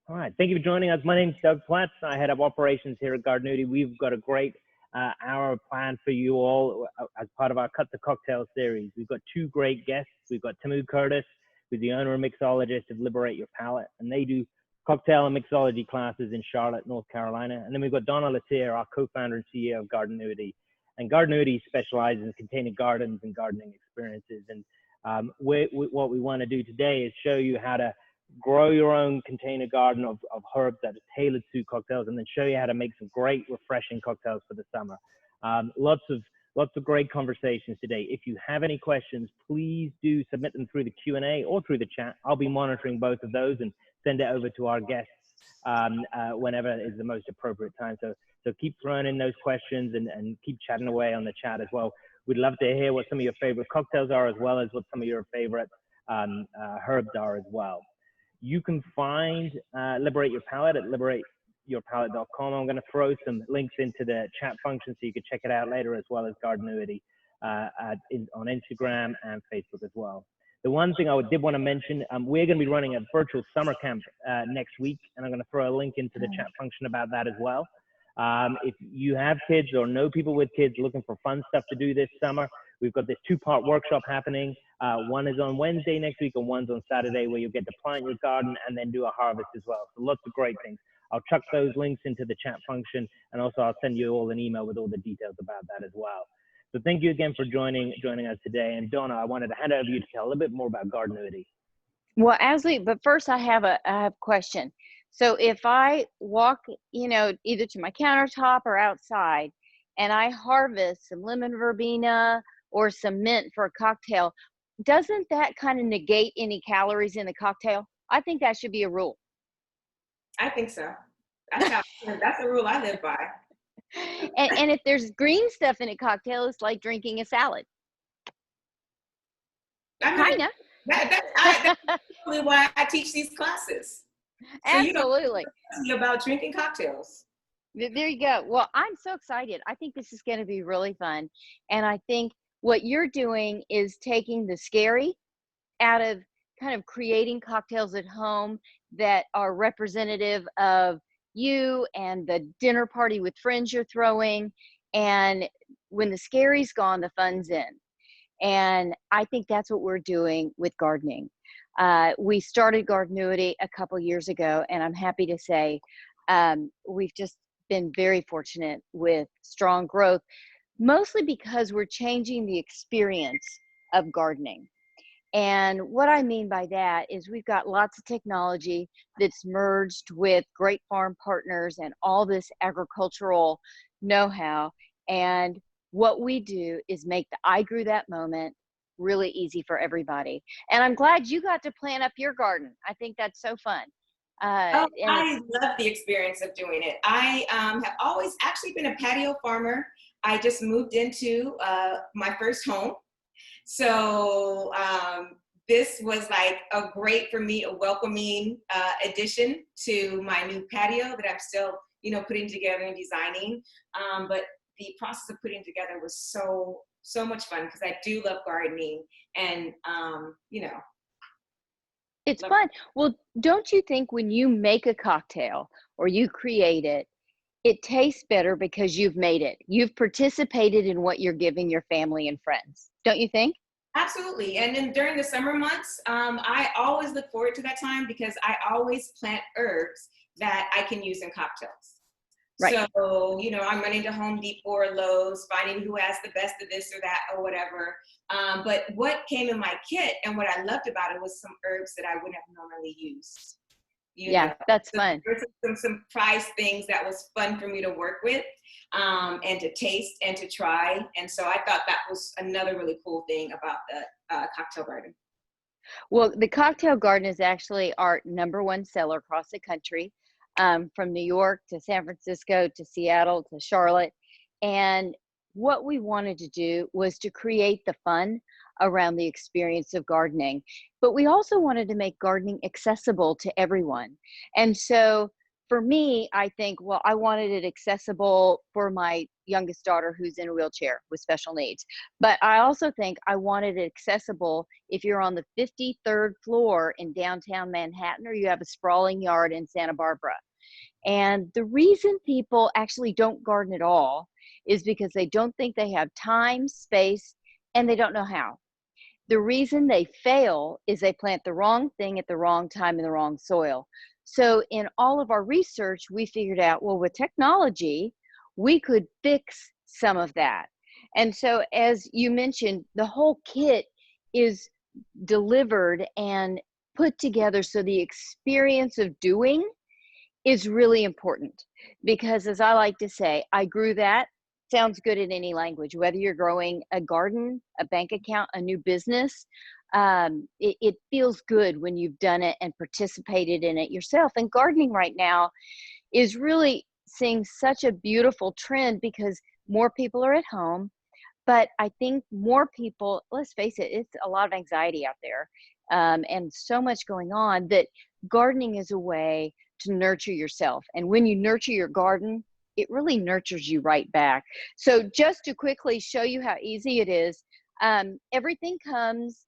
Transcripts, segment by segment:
All right. Thank you for joining us. My name is Doug Platts. I head up operations here at Gardenuity. We've got a great hour planned for you all as part of our Cut the Cocktail series. We've got two great guests. We've got Tamu Curtis, who's the owner and mixologist of Liberate Your Palate, and they do cocktail and mixology classes in Charlotte, North Carolina. And then we've got Donna Letier, our co-founder and CEO of Gardenuity. And Gardenuity specializes in container gardens and gardening experiences. And what we want to do today is show you how to grow your own container garden of herbs that are tailored to cocktails, and then show you how to make some great, refreshing cocktails for the summer. Lots of great conversations today. If you have any questions, please do submit them through the Q&A or through the chat. I'll be monitoring both of those and send it over to our guests whenever is the most appropriate time. So keep throwing in those questions and keep chatting away on the chat as well. We'd love to hear what some of your favorite cocktails are, as well as what some of your favorite herbs are as well. You can find Liberate Your Palate at liberateyourpalate.com. I'm going to throw some links into the chat function so you can check it out later, as well as Gardenuity on Instagram and Facebook as well. The one thing I did want to mention, we're going to be running a virtual summer camp next week, and I'm going to throw a link into the chat function about that as well. If you have kids or know people with kids looking for fun stuff to do this summer, we've got this two-part workshop happening. One is on Wednesday next week, and one's on Saturday, where you'll get to plant your garden and then do a harvest as well. So lots of great things. I'll chuck those links into the chat function, and also I'll send you all an email with all the details about that as well. So thank you again for joining us today. And Donna, I wanted to hand over to you to tell a little bit more about Gardenuity. Well, absolutely. But first, I have a question. So if I walk, either to my countertop or outside, and I harvest some lemon verbena or some mint for a cocktail, doesn't that kind of negate any calories in the cocktail? I think that should be a rule. I think so. That's a rule I live by. And if there's green stuff in a cocktail, it's like drinking a salad. Kind of. That's probably why I teach these classes. So Absolutely. About drinking cocktails. There you go. Well, I'm so excited. I think this is going to be really fun. And I think what you're doing is taking the scary out of kind of creating cocktails at home that are representative of you and the dinner party with friends you're throwing. And when the scary's gone, the fun's in. And I think that's what we're doing with gardening. We started Gardenuity a couple years ago, and I'm happy to say we've just been very fortunate with strong growth, mostly because we're changing the experience of gardening. And what I mean by that is we've got lots of technology that's merged with great farm partners and all this agricultural know-how. And what we do is make the I grew that moment really easy for everybody. And I'm glad you got to plant up your garden. I think that's so fun. I love the experience of doing it. I have always actually been a patio farmer. I just moved into my first home. So this was like a welcoming addition to my new patio that I'm still, putting together and designing. But the process of putting together was so much fun because I do love gardening and, It's fun. Well, don't you think when you make a cocktail or you create it, it tastes better because you've made it? You've participated in what you're giving your family and friends. Don't you think? Absolutely. And then during the summer months, I always look forward to that time because I always plant herbs that I can use in cocktails. Right. So, I'm running to Home Depot or Lowe's, finding who has the best of this or that or whatever. But what came in my kit and what I loved about it was some herbs that I wouldn't have normally used. That's fun. There's some prize things that was fun for me to work with and to taste and to try. And so I thought that was another really cool thing about the cocktail garden. Well, the cocktail garden is actually our #1 seller across the country, from New York to San Francisco to Seattle to Charlotte. And what we wanted to do was to create the fun around the experience of gardening. But we also wanted to make gardening accessible to everyone. And so for me, I think, well, I wanted it accessible for my youngest daughter who's in a wheelchair with special needs. But I also think I wanted it accessible if you're on the 53rd floor in downtown Manhattan, or you have a sprawling yard in Santa Barbara. And the reason people actually don't garden at all is because they don't think they have time, space, and they don't know how. The reason they fail is they plant the wrong thing at the wrong time in the wrong soil. So in all of our research, we figured out, well, with technology, we could fix some of that. And so, as you mentioned, the whole kit is delivered and put together so the experience of doing is really important. Because as I like to say, I grew that sounds good in any language, whether you're growing a garden, a bank account, a new business. It feels good when you've done it and participated in it yourself. And gardening right now is really seeing such a beautiful trend because more people are at home. But I think more people, let's face it, it's a lot of anxiety out there, and so much going on, that gardening is a way to nurture yourself. And when you nurture your garden, it really nurtures you right back. So just to quickly show you how easy it is, everything comes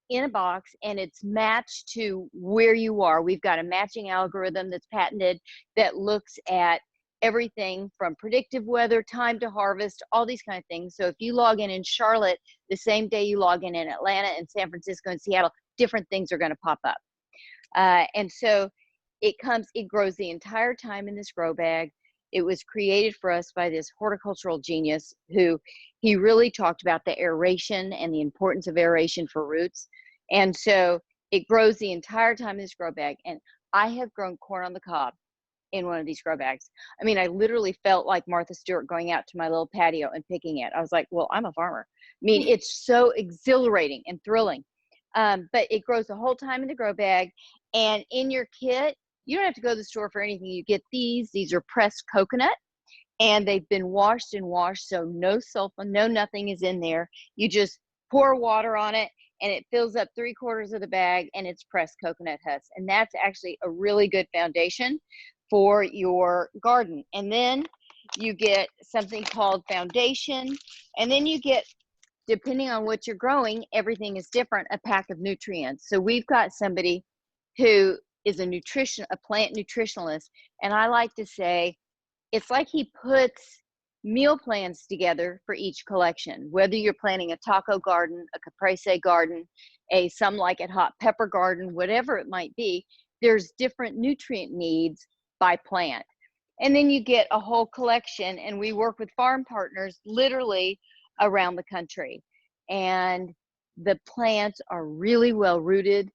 in a box and it's matched to where you are. We've got a matching algorithm that's patented that looks at everything from predictive weather, time to harvest, all these kind of things. So if you log in Charlotte the same day you log in Atlanta and San Francisco and Seattle, different things are going to pop up. And so it grows the entire time in this grow bag. It was created for us by this horticultural genius who he really talked about the aeration and the importance of aeration for roots. And so it grows the entire time in this grow bag. And I have grown corn on the cob in one of these grow bags. I mean, I literally felt like Martha Stewart going out to my little patio and picking it. I was like, well, I'm a farmer. I mean, it's so exhilarating and thrilling. But it grows the whole time in the grow bag. And in your kit, you don't have to go to the store for anything. You get these. These are pressed coconut, and they've been washed and washed, so no sulfur, no nothing is in there. You just pour water on it, and it fills up 3/4 of the bag, and it's pressed coconut husk. And that's actually a really good foundation for your garden. And then you get something called foundation, and then you get, depending on what you're growing, everything is different, a pack of nutrients. So we've got somebody who is a plant nutritionalist, and I like to say it's like he puts meal plans together for each collection. Whether you're planting a taco garden, a caprese garden, some like it hot pepper garden, whatever it might be, there's different nutrient needs by plant. And then you get a whole collection, and we work with farm partners literally around the country. And the plants are really well rooted.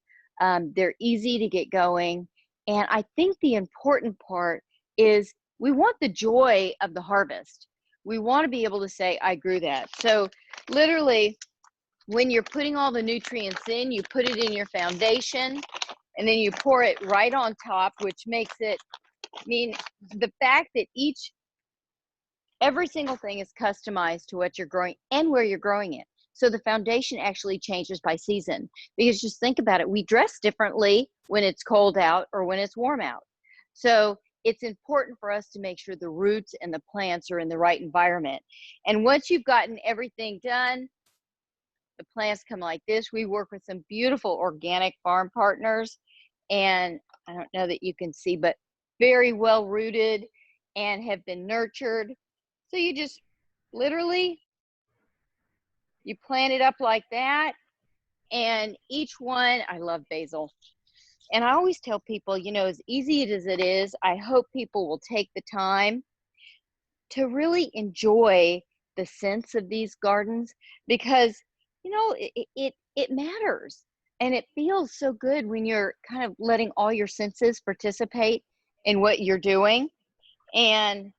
They're easy to get going. And I think the important part is we want the joy of the harvest. We want to be able to say, I grew that. So literally, when you're putting all the nutrients in, you put it in your foundation, and then you pour it right on top, which makes it, I mean, the fact that every single thing is customized to what you're growing and where you're growing it. So the foundation actually changes by season, because just think about it. We dress differently when it's cold out or when it's warm out. So it's important for us to make sure the roots and the plants are in the right environment. And once you've gotten everything done, the plants come like this. We work with some beautiful organic farm partners, and I don't know that you can see, but very well rooted and have been nurtured. So you just literally, you plant it up like that, and each one, I love basil. And I always tell people, you know, as easy as it is, I hope people will take the time to really enjoy the sense of these gardens, because, you know, it matters. And it feels so good when you're kind of letting all your senses participate in what you're doing. And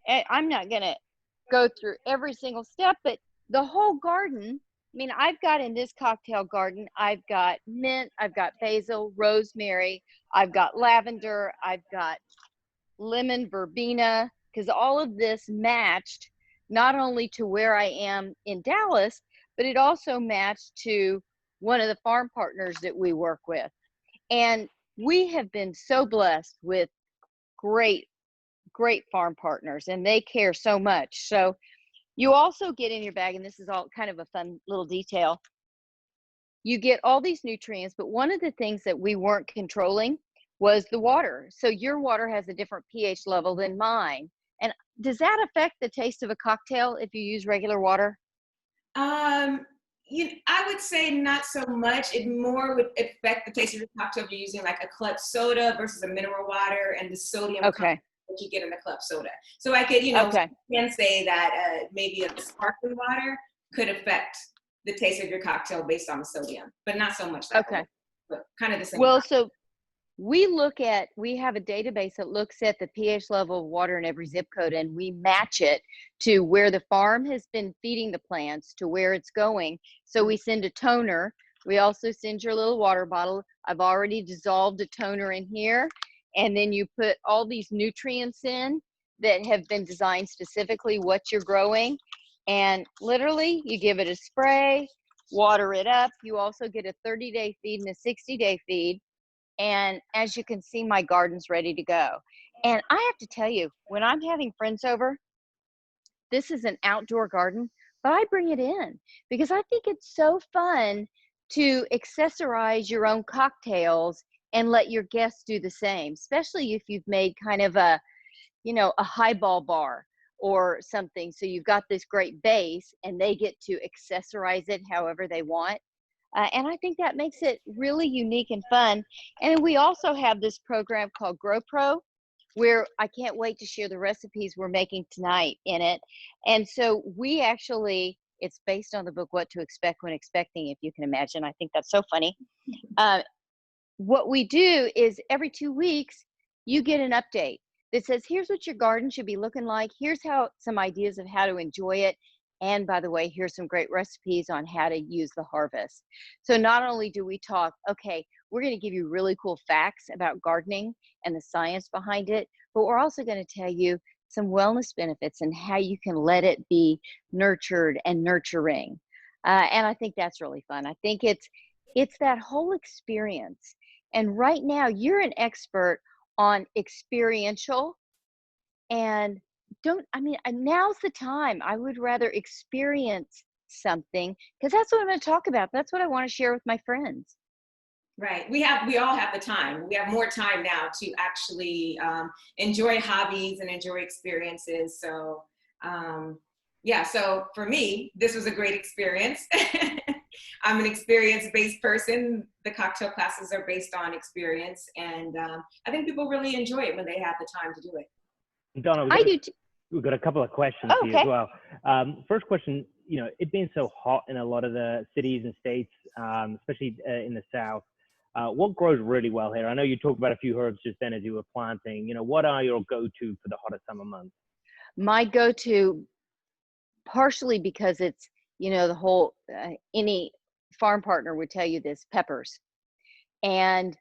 I'm not going to go through every single step, but the whole garden, I mean, I've got in this cocktail garden, I've got mint, I've got basil, rosemary, I've got lavender, I've got lemon, verbena, because all of this matched not only to where I am in Dallas, but it also matched to one of the farm partners that we work with. And we have been so blessed with great, great farm partners, and they care so much. So you also get in your bag, and this is all kind of a fun little detail. You get all these nutrients, but one of the things that we weren't controlling was the water. So your water has a different pH level than mine. And does that affect the taste of a cocktail if you use regular water? I would say not so much. It more would affect the taste of your cocktail if you're using like a club soda versus a mineral water and the sodium content that you get in a club soda. So I could, can say that maybe a sparkling water could affect the taste of your cocktail based on the sodium, but not so much. But kind of the same. Well, so we have a database that looks at the pH level of water in every zip code, and we match it to where the farm has been feeding the plants to where it's going. So we send a toner. We also send your little water bottle. I've already dissolved a toner in here. And then you put all these nutrients in that have been designed specifically what you're growing. And literally you give it a spray, water it up. You also get a 30-day feed and a 60-day feed. And as you can see, my garden's ready to go. And I have to tell you, when I'm having friends over, this is an outdoor garden, but I bring it in because I think it's so fun to accessorize your own cocktails and let your guests do the same, especially if you've made kind of a highball bar or something. So you've got this great base and they get to accessorize it however they want. And I think that makes it really unique and fun. And we also have this program called Grow Pro, where I can't wait to share the recipes we're making tonight in it. And so it's based on the book, What to Expect When Expecting, if you can imagine. I think that's so funny. What we do is every 2 weeks, you get an update that says, here's what your garden should be looking like. Here's some ideas of how to enjoy it. And by the way, here's some great recipes on how to use the harvest. So not only do we talk, okay, we're going to give you really cool facts about gardening and the science behind it, but we're also going to tell you some wellness benefits and how you can let it be nurtured and nurturing. And I think that's really fun. I think it's that whole experience. And right now you're an expert on experiential, and now's the time. I would rather experience something because that's what I'm going to talk about. That's what I want to share with my friends. Right. We all have the time. We have more time now to actually enjoy hobbies and enjoy experiences. So, so for me, this was a great experience. I'm an experience-based person. The cocktail classes are based on experience. And I think people really enjoy it when they have the time to do it. Donna, we've got a couple of questions for you as well. First question, it being so hot in a lot of the cities and states, especially in the South, what grows really well here? I know you talked about a few herbs just then as you were planting. What are your go-to for the hottest summer months? My go-to, partially because it's, the whole, any farm partner would tell you this, peppers. And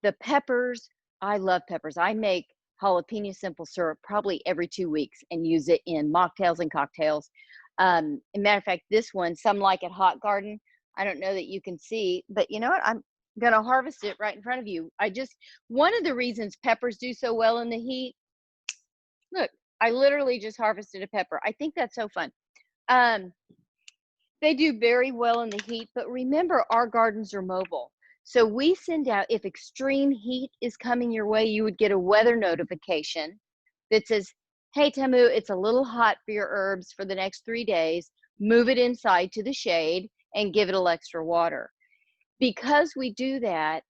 the peppers, I love peppers. I make jalapeno simple syrup probably every 2 weeks and use it in mocktails and cocktails. As a matter of fact, this one, Some Like It Hot Garden, I don't know that you can see, but you know what? I'm going to harvest it right in front of you. One of the reasons peppers do so well in the heat, look, I literally just harvested a pepper. I think that's so fun. They do very well in the heat, but remember, our gardens are mobile. So we send out, if extreme heat is coming your way, you would get a weather notification that says, hey, Tamu, it's a little hot for your herbs for the next 3 days. Move it inside to the shade and give it a little extra water. Because we do that,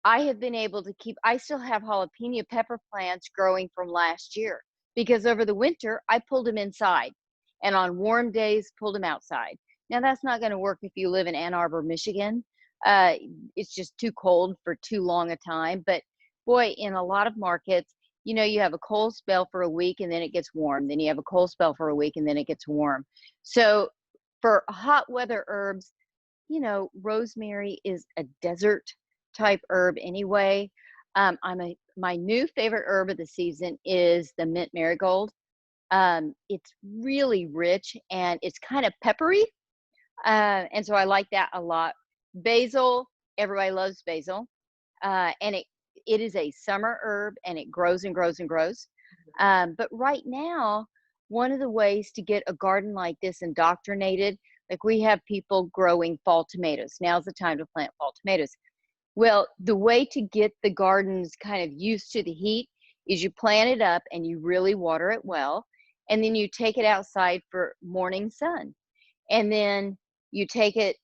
I have been able to I still have jalapeno pepper plants growing from last year because over the winter, I pulled them inside and on warm days, pulled them outside. Now that's not going to work if you live in Ann Arbor, Michigan. It's just too cold for too long a time. But boy, in a lot of markets, you have a cold spell for a week and then it gets warm. Then you have a cold spell for a week and then it gets warm. So for hot weather herbs, rosemary is a desert type herb anyway. My new favorite herb of the season is the mint marigold. It's really rich and it's kind of peppery. And so I like that a lot. Basil, everybody loves basil. And it is a summer herb and it grows and grows and grows. But right now, one of the ways to get a garden like this indoctrinated, like we have people growing fall tomatoes. Now's the time to plant fall tomatoes. Well, the way to get the gardens kind of used to the heat is you plant it up and you really water it well. And then you take it outside for morning sun. And then you take it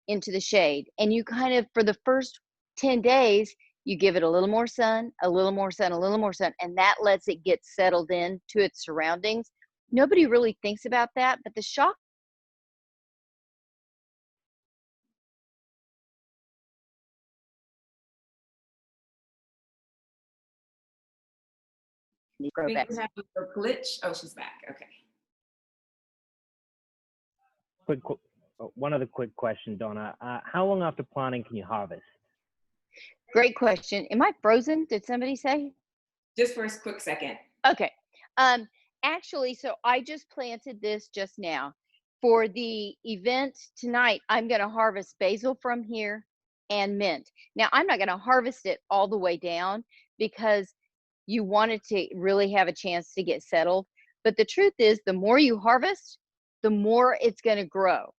into the shade. And you kind of, for the first 10 days, you give it a little more sun, a little more sun, a little more sun. And that lets it get settled in to its surroundings. Nobody really thinks about that, but the shock. Grow We back. have a glitch. Oh, she's back. Okay. One other quick question, Donna. How long after planting can you harvest? Great question. Am I frozen? Did somebody say? Just for a quick second. Okay. Actually, so I just planted this just now. For the event tonight, I'm going to harvest basil from here and mint. Now, I'm not going to harvest it all the way down because you want it to really have a chance to get settled. But the truth is, the more you harvest, the more it's going to grow.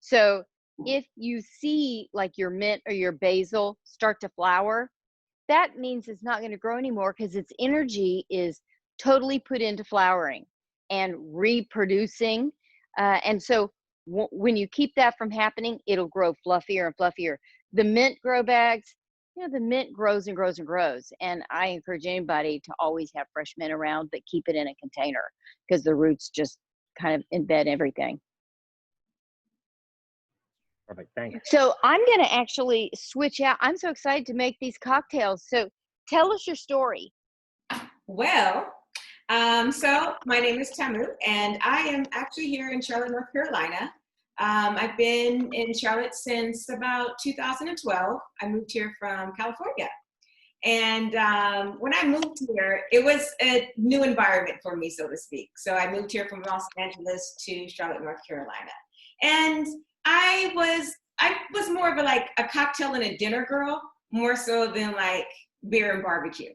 So if you see like your mint or your basil start to flower, that means it's not going to grow anymore because its energy is totally put into flowering and reproducing. And so when you keep that from happening, it'll grow fluffier and fluffier. The mint grow bags, the mint grows and grows and grows. And I encourage anybody to always have fresh mint around, but keep it in a container because the roots just kind of embed everything. Perfect, thanks. So I'm going to actually switch out. I'm so excited to make these cocktails. So tell us your story. Well, so my name is Tamu, and I am actually here in Charlotte, North Carolina. I've been in Charlotte since about 2012. I moved here from California. And when I moved here, it was a new environment for me, so to speak. So I moved here from Los Angeles to Charlotte, North Carolina. And I was more of a cocktail and a dinner girl, more so than like beer and barbecue.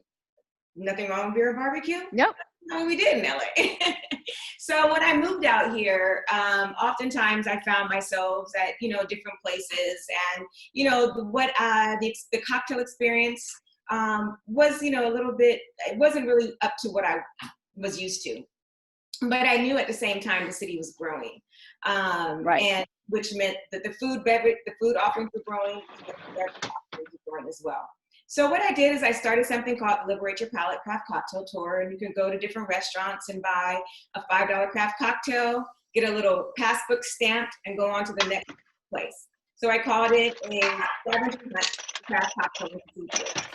Nothing wrong with beer and barbecue? Nope. No, we did in LA. So when I moved out here, oftentimes I found myself at, different places, and, the cocktail experience was, a little bit, it wasn't really up to what I was used to. But I knew at the same time the city was growing, Right. and which meant that the food offerings were growing, the beverage offerings were growing as well. So what I did is I started something called Liberate Your Palate Craft Cocktail Tour, and you can go to different restaurants and buy a $5 craft cocktail, get a little passbook stamped, and go on to the next place. So I called it a scavenger hunt craft cocktail institute.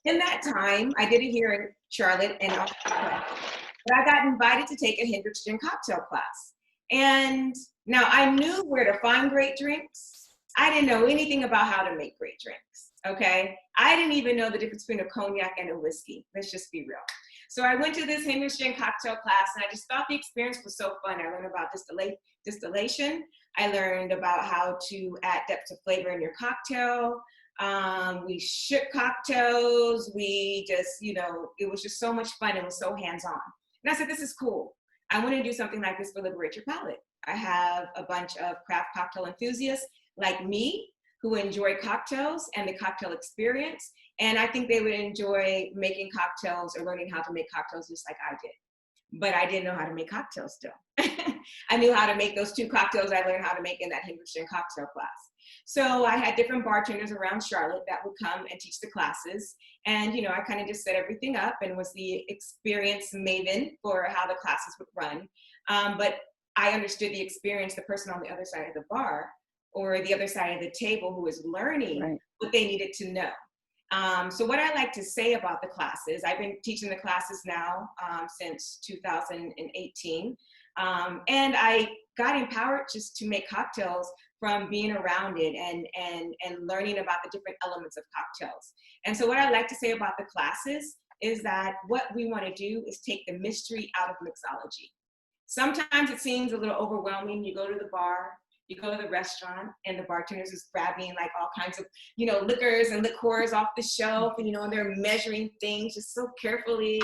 In that time, I did it here in Charlotte, and also, but I got invited to take a Hendrickson cocktail class. And now I knew where to find great drinks. I didn't know anything about how to make great drinks, okay? I didn't even know the difference between a cognac and a whiskey. Let's just be real. So I went to this Hendrickson cocktail class, and I just thought the experience was so fun. I learned about distillation. I learned about how to add depth of flavor in your cocktail. We shook cocktails. We just, it was just so much fun. It was so hands-on. And I said, this is cool. I want to do something like this for Liberate Your Palate. I have a bunch of craft cocktail enthusiasts like me who enjoy cocktails and the cocktail experience. And I think they would enjoy making cocktails or learning how to make cocktails just like I did. But I didn't know how to make cocktails still. I knew how to make those 2 cocktails I learned how to make in that Hendrickson cocktail class. So I had different bartenders around Charlotte that would come and teach the classes. And, I kind of just set everything up and was the experience maven for how the classes would run. But I understood the experience, the person on the other side of the bar or the other side of the table who was learning what they needed to know. So what I like to say about the classes, I've been teaching the classes now since 2018. And I got empowered just to make cocktails from being around it and learning about the different elements of cocktails. And so what I like to say about the classes is that what we want to do is take the mystery out of mixology. Sometimes it seems a little overwhelming. You go to the bar You go to the restaurant and the bartenders is grabbing like all kinds of, liquors and liqueurs off the shelf, and, and they're measuring things just so carefully,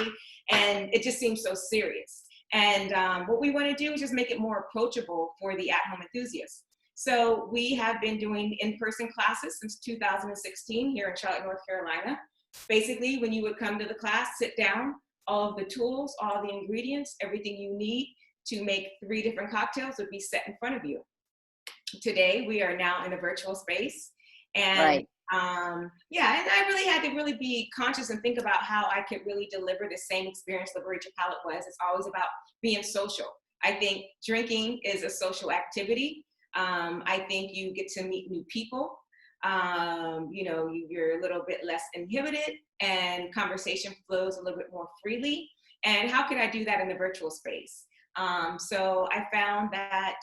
and it just seems so serious. And what we want to do is just make it more approachable for the at-home enthusiasts. So we have been doing in-person classes since 2016 here in Charlotte, North Carolina. Basically, when you would come to the class, sit down, all of the tools, all the ingredients, everything you need to make 3 different cocktails would be set in front of you. Today, we are now in a virtual space. And right. And I really had to really be conscious and think about how I could really deliver the same experience Liberate Your Palate was. It's always about being social. I think drinking is a social activity. I think you get to meet new people. You're a little bit less inhibited and conversation flows a little bit more freely. And how could I do that in the virtual space? So I found that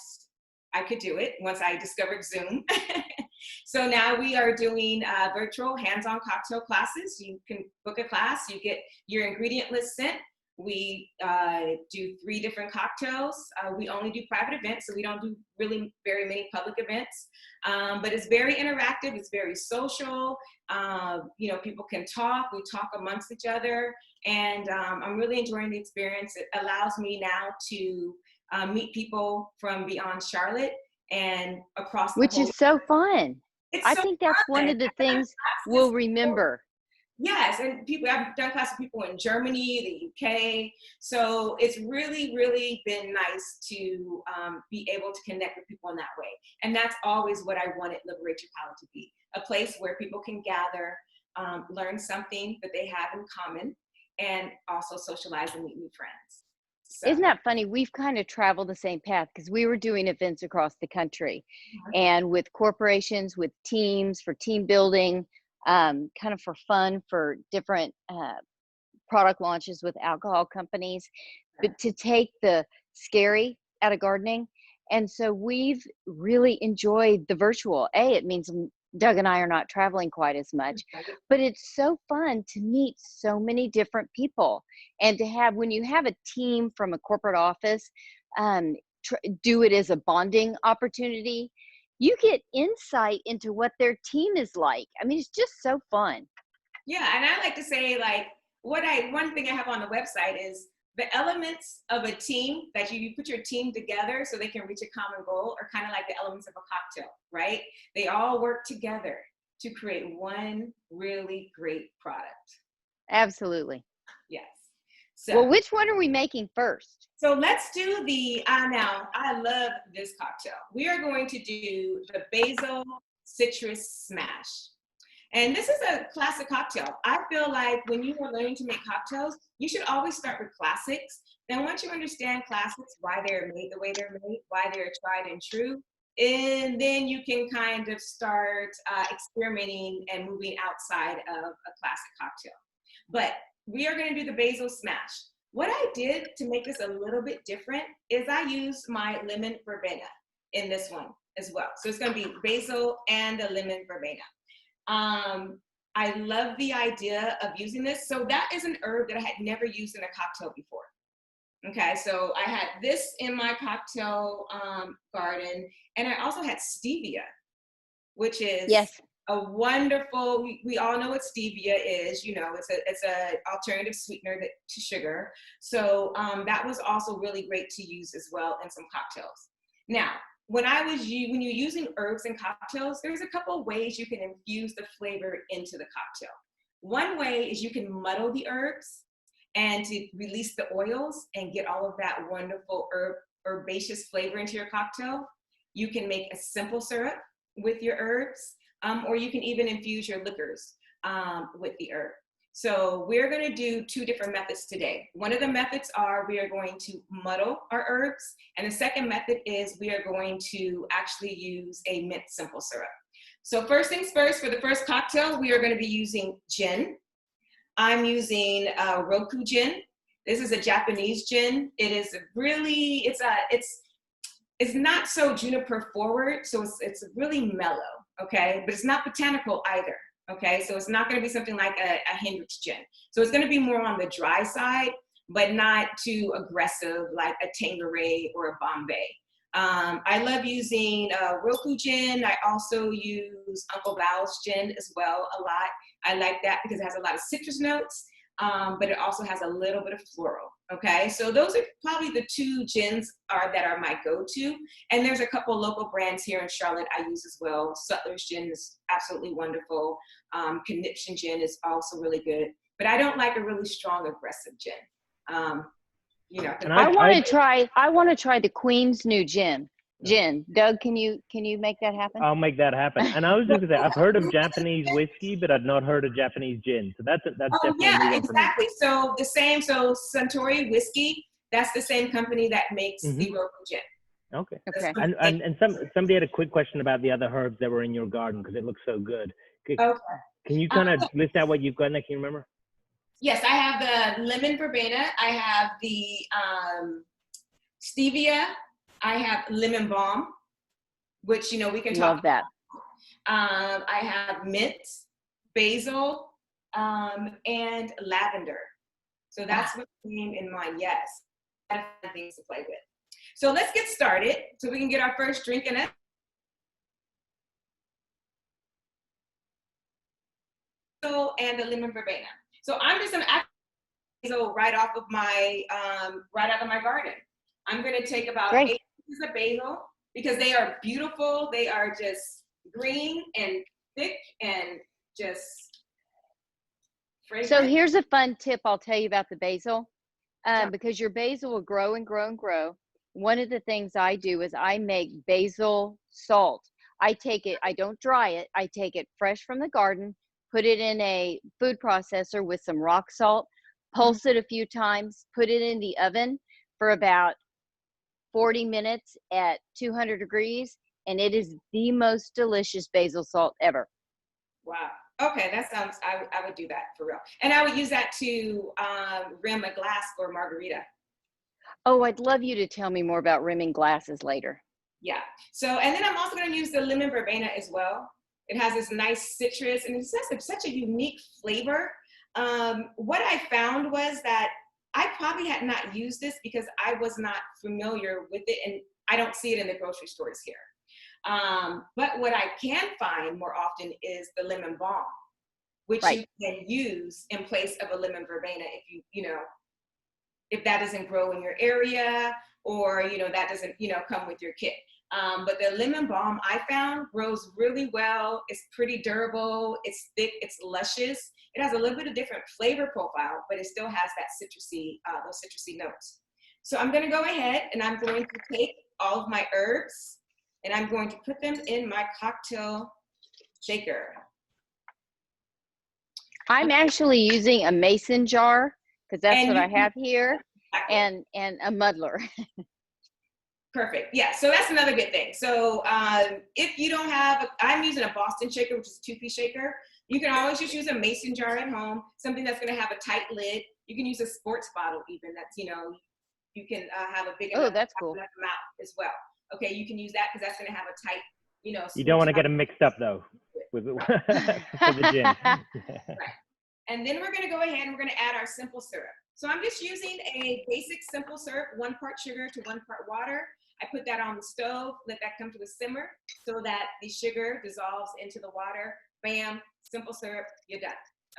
I could do it once I discovered Zoom. So now we are doing virtual hands-on cocktail classes. You can book a class, you get your ingredient list sent. We do 3 different cocktails. We only do private events, so we don't do really very many public events. But it's very interactive, it's very social. People can talk, we talk amongst each other. And I'm really enjoying the experience. It allows me now to meet people from beyond Charlotte and across the Which whole. is so fun. I So think that's fun. one of the things we'll remember. Yes, and I've done classes with people in Germany, the UK. So it's really, really been nice to be able to connect with people in that way. And that's always what I wanted Liberate Your Palate to be, a place where people can gather, learn something that they have in common, and also socialize and meet new friends. So. Isn't that funny? We've kind of traveled the same path because we were doing events across the country and with corporations, with teams for team building, kind of for fun, for different product launches with alcohol companies, but to take the scary out of gardening. And so we've really enjoyed the virtual. It means Doug and I are not traveling quite as much, but it's so fun to meet so many different people, and to have, when you have a team from a corporate office, do it as a bonding opportunity. You get insight into what their team is like. I mean, it's just so fun. Yeah, and I like to say, like, one thing I have on the website is the elements of a team that you put your team together so they can reach a common goal are kind of like the elements of a cocktail, right? They all work together to create one really great product. Absolutely. Yes. So, well, which one are we making first? So let's do now I love this cocktail. We are going to do the Basil Citrus Smash. And this is a classic cocktail. I feel like when you are learning to make cocktails, you should always start with classics. Then once you understand classics, why they're made the way they're made, why they're tried and true, and then you can kind of start experimenting and moving outside of a classic cocktail. But we are going to do the Basil Smash. What I did to make this a little bit different is I used my lemon verbena in this one as well. So it's going to be basil and a lemon verbena. I love the idea of using this. So that is an herb that I had never used in a cocktail before. Okay, so I had this in my cocktail garden, and I also had stevia, which is a wonderful. We all know what stevia is. It's a alternative sweetener to sugar. So that was also really great to use as well in some cocktails. Now, when you're using herbs in cocktails, there's a couple of ways you can infuse the flavor into the cocktail. One way is you can muddle the herbs and to release the oils and get all of that wonderful herbaceous flavor into your cocktail. You can make a simple syrup with your herbs, or you can even infuse your liquors with the herb. So we're going to do 2 different methods today. One of the methods we are going to muddle our herbs, and the second method is we are going to actually use a mint simple syrup. So first things first, for the first cocktail, we are going to be using gin. I'm using Roku gin. This is a Japanese gin. It is really, it's not so juniper forward, so it's really mellow, okay? But it's not botanical either. Okay, so it's not going to be something like a Hendrickson gin. So it's going to be more on the dry side, but not too aggressive like a Tanqueray or a Bombay. I love using Roku gin. I also use Uncle Val's gin as well a lot. I like that because it has a lot of citrus notes, but it also has a little bit of floral. Okay, so those are probably the two gins that are my go-to. And there's a couple local brands here in Charlotte I use as well. Sutler's gin is absolutely wonderful. Conniption gin is also really good, but I don't like a really strong, aggressive gin. You know, I want to try the Queen's new gin. Doug, can you make that happen? I'll make that happen. And I was just gonna say, I've heard of Japanese whiskey, but I've not heard of Japanese gin. So that's definitely a new one for me. Exactly. So the same. So Suntory whiskey. That's the same company that makes the Roku gin. Okay. Okay. And somebody had a quick question about the other herbs that were in your garden because it looks so good. Okay. Can you kind of list out what you've got there? Can you remember? Yes, I have the lemon verbena. I have the stevia. I have lemon balm, which, you know, we can talk Love that. I have mint, basil, and lavender. So that's what came in mind. Yes, I have things to play with. So let's get started so we can get our first drink in it. And the lemon verbena. So I'm just gonna basil right off of my garden. I'm gonna take about 8 pieces of basil because they are beautiful. They are just green and thick and just fragrant. So here's a fun tip I'll tell you about the basil. Because your basil will grow and grow and grow. One of the things I do is I make basil salt. I take it, I don't dry it. I take it fresh from the garden, put it in a food processor with some rock salt, pulse it a few times, put it in the oven for about 40 minutes at 200 degrees, and it is the most delicious basil salt ever. Wow. Okay, that sounds, I would do that for real. And I would use that to rim a glass or margarita. Oh, I'd love you to tell me more about rimming glasses later. Yeah. So, and then I'm also going to use the lemon verbena as well. It has this nice citrus and it's just such a unique flavor. What I found was that I probably had not used this because I was not familiar with it, and I don't see it in the grocery stores here. But what I can find more often is the lemon balm, which you can use in place of a lemon verbena if that doesn't grow in your area, or that doesn't come with your kit. But the lemon balm I found grows really well. It's pretty durable. It's thick. It's luscious. It has a little bit of different flavor profile, but it still has that citrusy, those citrusy notes. So I'm going to go ahead and I'm going to take all of my herbs and I'm going to put them in my cocktail shaker. I'm actually using a mason jar because that's what I have here, and a muddler. Perfect. Yeah, so that's another good thing. So if you don't have, I'm using a Boston shaker, which is a 2-piece shaker. You can always just use a mason jar at home, something that's going to have a tight lid. You can use a sports bottle even. That's, you can have a big enough, that's cool. enough amount as well. Okay, you can use that because that's going to have a tight, You don't want to get them mixed up though with the gin. Right. And then we're going to go ahead and we're going to add our simple syrup. So I'm just using a basic simple syrup, 1 part sugar to 1 part water. I put that on the stove, let that come to a simmer so that the sugar dissolves into the water. Bam, simple syrup, you're done.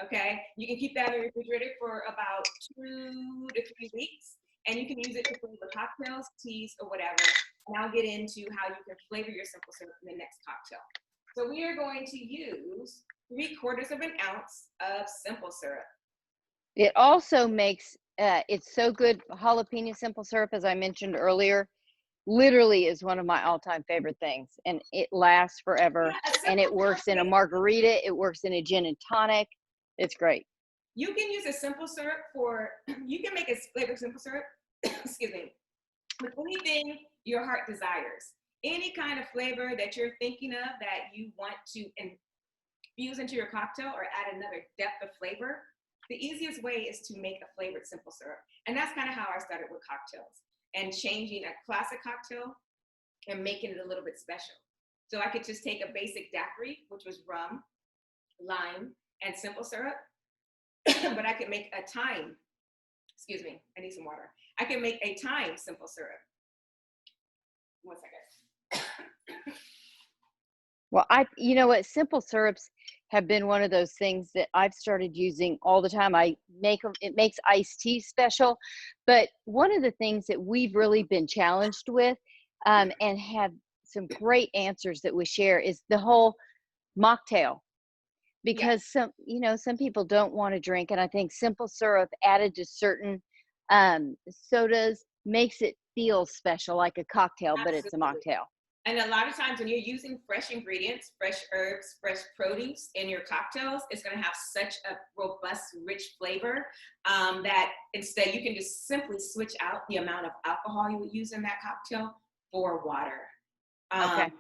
Okay, you can keep that in the refrigerator for about 2 to 3 weeks, and you can use it to flavor cocktails, teas, or whatever. And I'll get into how you can flavor your simple syrup in the next cocktail. So we are going to use 3/4 of an ounce of simple syrup. It also makes, it's so good, jalapeno simple syrup, as I mentioned earlier, literally is one of my all-time favorite things, and it lasts forever. And it works in a margarita, it works in a gin and tonic. It's great. You can use a simple syrup you can make a flavored simple syrup, excuse me, with anything your heart desires. Any kind of flavor that you're thinking of that you want to infuse into your cocktail or add another depth of flavor, the easiest way is to make a flavored simple syrup. And that's kind of how I started with cocktails, and changing a classic cocktail and making it a little bit special. So I could just take a basic daiquiri, which was rum, lime, and simple syrup, but I could make a thyme, excuse me, I need some water. I can make a thyme simple syrup, one second. Well, you know what, simple syrups have been one of those things that I've started using all the time. I make them, it makes iced tea special. But one of the things that we've really been challenged with and have some great answers that we share is the whole mocktail. Because some people don't want to drink. And I think simple syrup added to certain sodas makes it feel special, like a cocktail, Absolutely. but it's a mocktail. And a lot of times when you're using fresh ingredients, fresh herbs, fresh produce in your cocktails, it's going to have such a robust, rich flavor that instead you can just simply switch out the amount of alcohol you would use in that cocktail for water. Okay.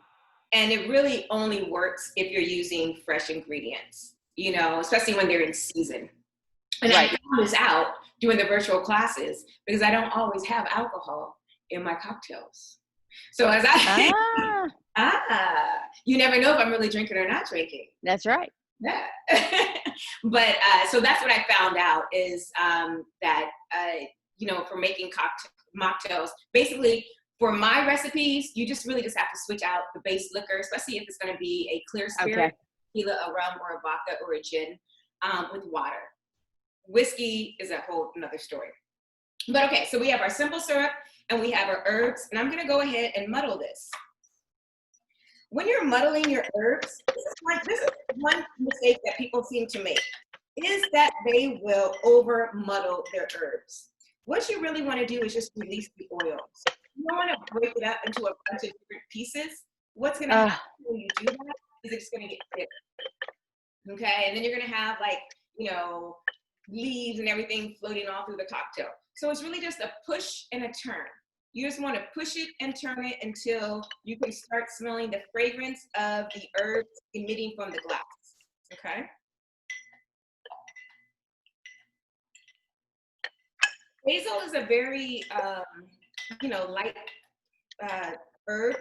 And it really only works if you're using fresh ingredients, especially when they're in season. And right. I found this out doing the virtual classes because I don't always have alcohol in my cocktails. So as you never know if I'm really drinking or not drinking. That's right. Yeah. But so that's what I found out is that, for making mocktails, basically for my recipes, you just really just have to switch out the base liquor, especially if it's going to be a clear spirit, either a rum or a vodka or a gin with water. Whiskey is a whole another story. But okay, so we have our simple syrup and we have our herbs, and I'm going to go ahead and muddle this. When you're muddling your herbs, this is one mistake that people seem to make, is that they will over muddle their herbs. What you really want to do is just release the oils. You don't want to break it up into a bunch of different pieces. What's going to happen when you do that is it's going to get thick. Okay, and then you're going to have leaves and everything floating all through the cocktail. So it's really just a push and a turn. You just want to push it and turn it until you can start smelling the fragrance of the herbs emitting from the glass. Okay. Basil is a very, light herb.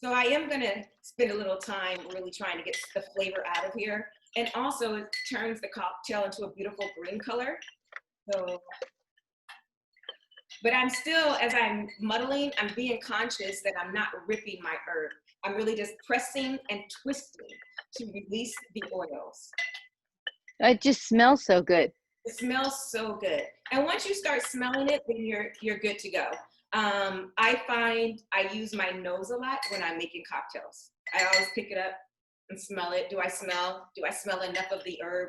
So I am going to spend a little time really trying to get the flavor out of here. And also it turns the cocktail into a beautiful green color. So, but I'm still, as I'm muddling, I'm being conscious that I'm not ripping my herb. I'm really just pressing and twisting to release the oils. It just smells so good. It smells so good. And once you start smelling it, then you're good to go. I find I use my nose a lot when I'm making cocktails. I always pick it up and smell it. Do I smell enough of the herb,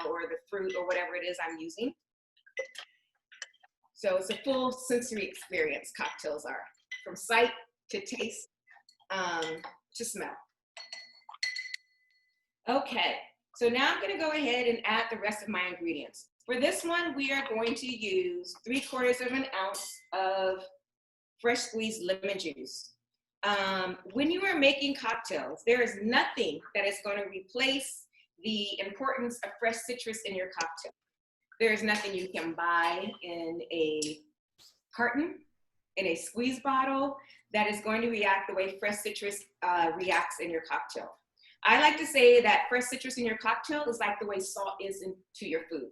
or the fruit or whatever it is I'm using? So it's a full sensory experience, cocktails are, from sight to taste to smell. Okay, so now I'm going to go ahead and add the rest of my ingredients. For this one, we are going to use 3/4 of an ounce of fresh squeezed lemon juice. When you are making cocktails, there is nothing that is going to replace the importance of fresh citrus in your cocktail. There is nothing you can buy in a carton, in a squeeze bottle, that is going to react the way fresh citrus reacts in your cocktail. I like to say that fresh citrus in your cocktail is like the way salt is into your food.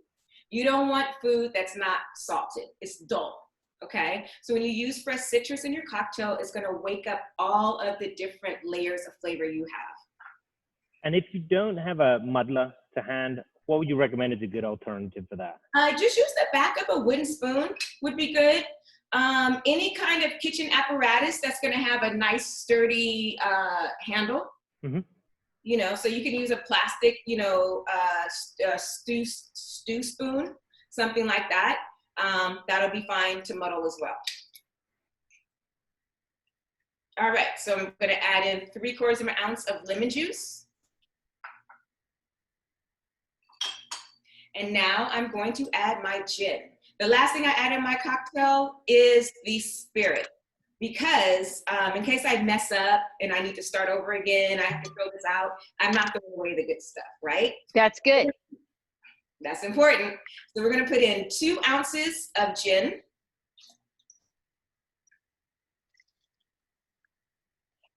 You don't want food that's not salted. It's dull. Okay, so when you use fresh citrus in your cocktail, it's going to wake up all of the different layers of flavor you have. And if you don't have a muddler to hand, what would you recommend as a good alternative for that? Just use the back of a wooden spoon would be good. Any kind of kitchen apparatus that's going to have a nice sturdy handle. Mm-hmm. So you can use a plastic, stew spoon, something like that. That'll be fine to muddle as well. All right, so I'm going to add in 3/4 of an ounce of lemon juice. And now I'm going to add my gin. The last thing I add in my cocktail is the spirit, because in case I mess up and I need to start over again, I have to throw this out, I'm not throwing away the good stuff, right? That's good. That's important. So we're going to put in 2 ounces of gin.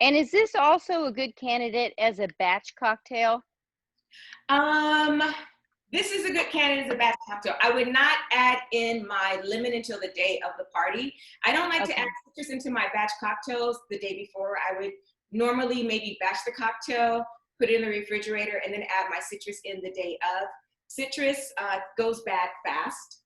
And is this also a good candidate as a batch cocktail? This is a good candidate as a batch cocktail. I would not add in my lemon until the day of the party. I don't like to add citrus into my batch cocktails the day before. I would normally maybe batch the cocktail, put it in the refrigerator, and then add my citrus in the day of. Citrus goes bad fast,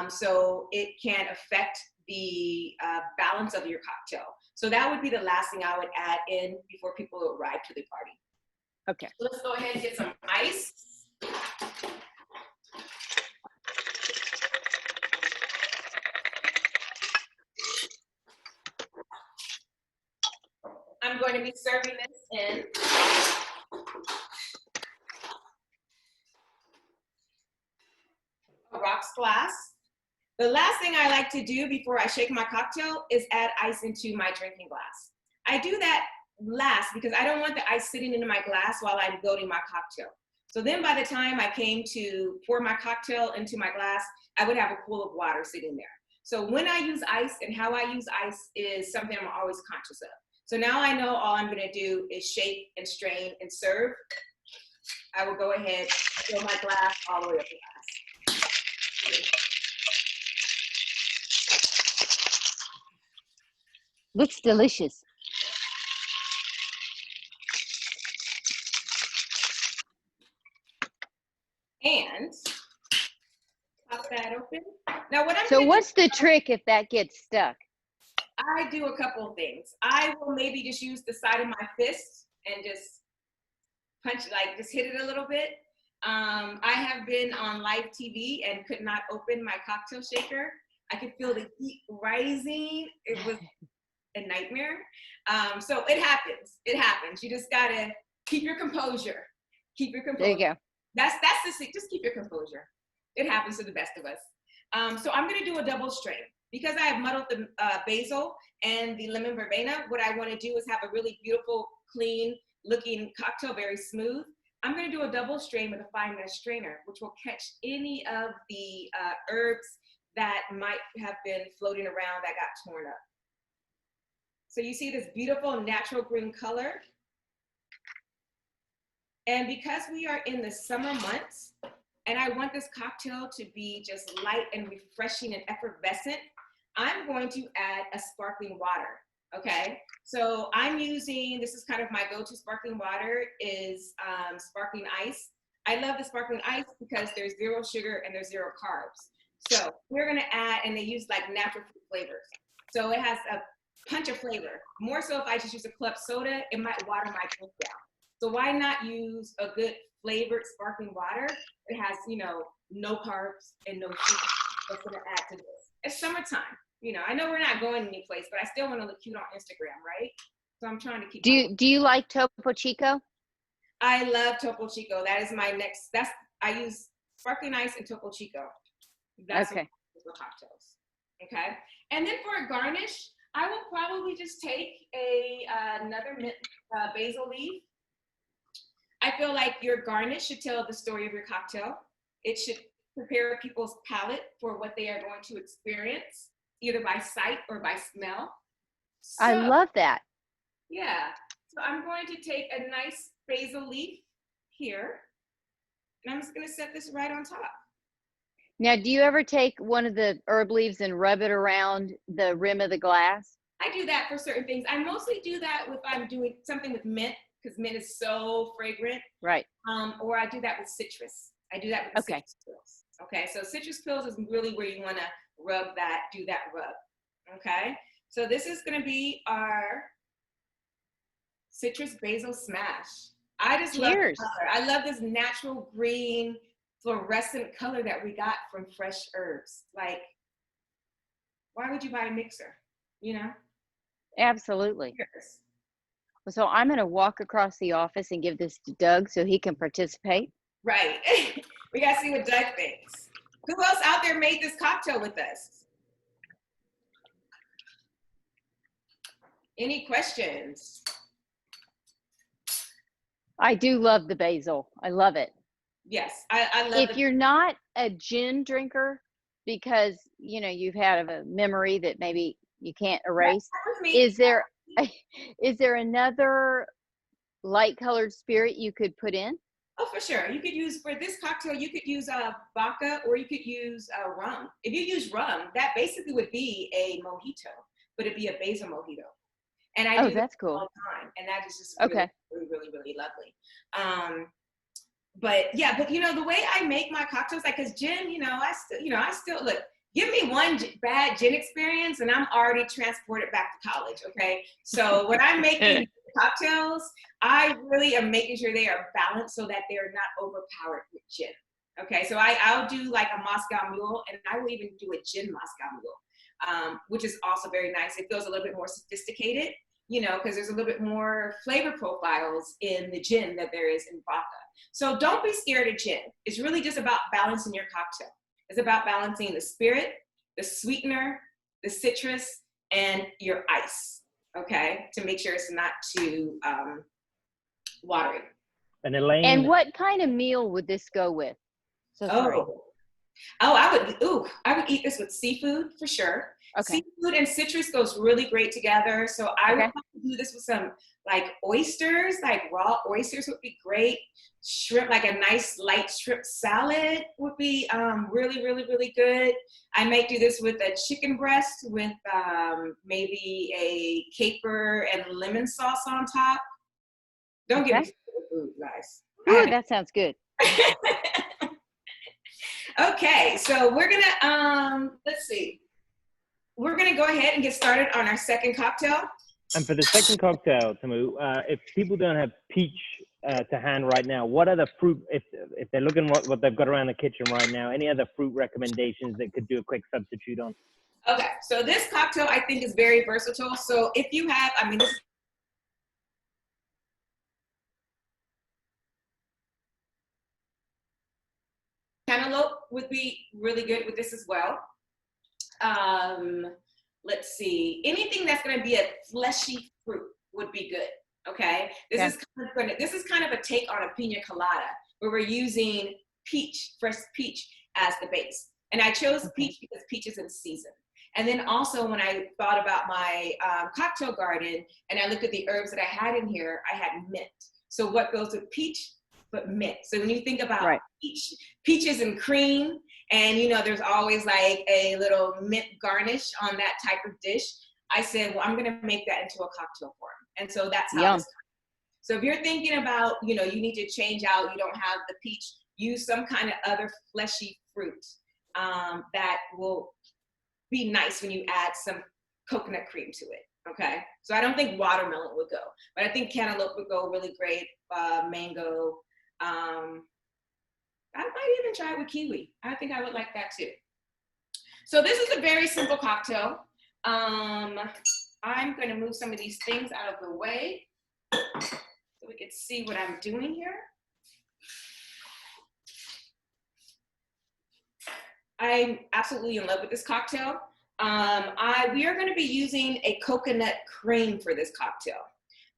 so it can affect the balance of your cocktail. So that would be the last thing I would add in before people arrive to the party. Okay. So let's go ahead and get some ice. I'm going to be serving this in a rocks glass. The last thing I like to do before I shake my cocktail is add ice into my drinking glass. I do that last because I don't want the ice sitting in my glass while I'm building my cocktail. So then by the time I came to pour my cocktail into my glass, I would have a pool of water sitting there. So when I use ice and how I use ice is something I'm always conscious of. So now I know all I'm gonna do is shake and strain and serve. I will go ahead and fill my glass all the way up the glass. Looks delicious. And pop that open. Now what I'm So what's the trick if that gets stuck? I do a couple of things. I will maybe just use the side of my fist and just punch, like just hit it a little bit. I have been on live TV and could not open my cocktail shaker. I could feel the heat rising. It was a nightmare. So it happens. It happens. You just gotta keep your composure. Keep your composure. There you go. That's the thing. Just keep your composure. It happens to the best of us. So I'm gonna do a double strain. Because I have muddled the basil and the lemon verbena, what I want to do is have a really beautiful, clean looking cocktail, very smooth. I'm going to do a double strain with a fine mesh strainer, which will catch any of the herbs that might have been floating around that got torn up. So you see this beautiful natural green color. And because we are in the summer months, and I want this cocktail to be just light and refreshing and effervescent, I'm going to add a sparkling water, okay? So I'm using, this is kind of my go-to sparkling water, is sparkling ice. I love the sparkling ice because there's 0 sugar and there's 0 carbs. So we're gonna add, and they use like natural fruit flavors. So it has a punch of flavor. More so if I just use a club soda, it might water my drink down. So why not use a good flavored sparkling water? It has, you know, no carbs and no sugar. That's gonna add to this. It's summertime. You know, I know we're not going any place, but I still want to look cute on Instagram, right? So I'm trying to keep. Do you like Topo Chico? I love Topo Chico. That is my next. I use sparkling ice and Topo Chico. That's okay. For cocktails. Okay. And then for a garnish, I will probably just take another basil leaf. I feel like your garnish should tell the story of your cocktail. It should prepare people's palate for what they are going to experience, either by sight or by smell. So, I love that. Yeah. So I'm going to take a nice basil leaf here, and I'm just going to set this right on top. Now, do you ever take one of the herb leaves and rub it around the rim of the glass? I do that for certain things. I mostly do that if I'm doing something with mint, because mint is so fragrant. Right. Or I do that with citrus. I do that with citrus pills. Okay, so citrus pills is really where you want to rub that, do that rub. Okay, so this is going to be our citrus basil smash. I just love the color. I love this natural green fluorescent color that we got from fresh herbs. Like, why would you buy a mixer? You know? Absolutely. Cheers. So I'm going to walk across the office and give this to Doug so he can participate. Right. We got to see what Doug thinks. Who else out there made this cocktail with us? Any questions? I do love the basil. I love it. Yes, I love it. If you're not a gin drinker, because, you know, you've had a memory that maybe you can't erase, is there another light colored spirit you could put in? Oh, for sure. You could use, for this cocktail, you could use vodka, or you could use rum. If you use rum, that basically would be a mojito, but it'd be a basil mojito. And I do that's that cool. all the time. And that is just really, really, really, really lovely. But yeah, but you know, the way I make my cocktails, like, cause gin, I still look, give me one bad gin experience and I'm already transported back to college. Okay. So when I'm making cocktails, I really am making sure they are balanced so that they're not overpowered with gin. Okay. So I'll do like a Moscow Mule, and I will even do a gin Moscow Mule, which is also very nice. It feels a little bit more sophisticated, because there's a little bit more flavor profiles in the gin that there is in vodka. So don't be scared of gin. It's really just about balancing your cocktail. It's about balancing the spirit, the sweetener, the citrus, and your ice, okay? To make sure it's not too watery. And Elaine. And what kind of meal would this go with? So sorry. I would eat this with seafood for sure. Okay. Seafood and citrus goes really great together. So I would do this with some like oysters, like raw oysters would be great. Shrimp, like a nice light shrimp salad would be really, really, really good. I might do this with a chicken breast with maybe a caper and lemon sauce on top. Don't get me started with food, guys. Ooh, that sounds good. Okay, so we're gonna, let's see. We're gonna go ahead and get started on our second cocktail. And for the second cocktail, Tamu, if people don't have peach to hand right now, what other fruit, if they're looking what they've got around the kitchen right now, any other fruit recommendations that could do a quick substitute on? Okay, so this cocktail I think is very versatile. So if you have, this cantaloupe would be really good with this as well. Let's see, anything that's going to be a fleshy fruit would be good. Okay, this is kind of a take on a pina colada where we're using fresh peach as the base. And I chose peach because peach is in season. And then also when I thought about my cocktail garden and I looked at the herbs that I had in here, I had mint. So what goes with peach but mint? So when you think about peaches and cream, and there's always like a little mint garnish on that type of dish, I said, well, I'm gonna make that into a cocktail form. And so that's how this. So if you're thinking about, you need to change out, you don't have the peach, use some kind of other fleshy fruit that will be nice when you add some coconut cream to it, okay? So I don't think watermelon would go, but I think cantaloupe would go really great, mango. I might even try it with kiwi. I think I would like that too. So this is a very simple cocktail. I'm going to move some of these things out of the way so we can see what I'm doing here. I'm absolutely in love with this cocktail. We are going to be using a coconut cream for this cocktail.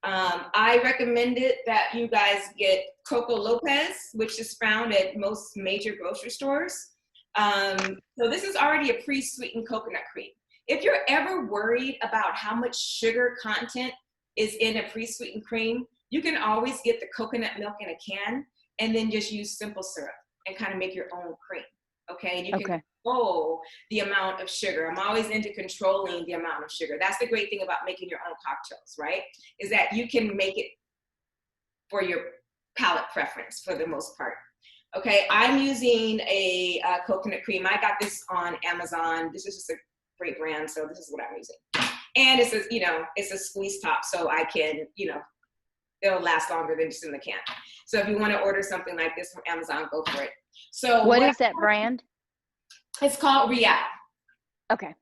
I recommended that you guys get Coco Lopez, which is found at most major grocery stores. So this is already a pre-sweetened coconut cream. If you're ever worried about how much sugar content is in a pre-sweetened cream, you can always get the coconut milk in a can and then just use simple syrup and kind of make your own cream. Okay, and you can control the amount of sugar. I'm always into controlling the amount of sugar. That's the great thing about making your own cocktails, right? Is that you can make it for your palate preference for the most part. Okay, I'm using a coconut cream. I got this on Amazon. This is just a great brand, so this is what I'm using. And it's a, it's a squeeze top, so I can, it'll last longer than just in the can. So if you want to order something like this from Amazon, go for it. So what is that brand? It's called Real. Okay.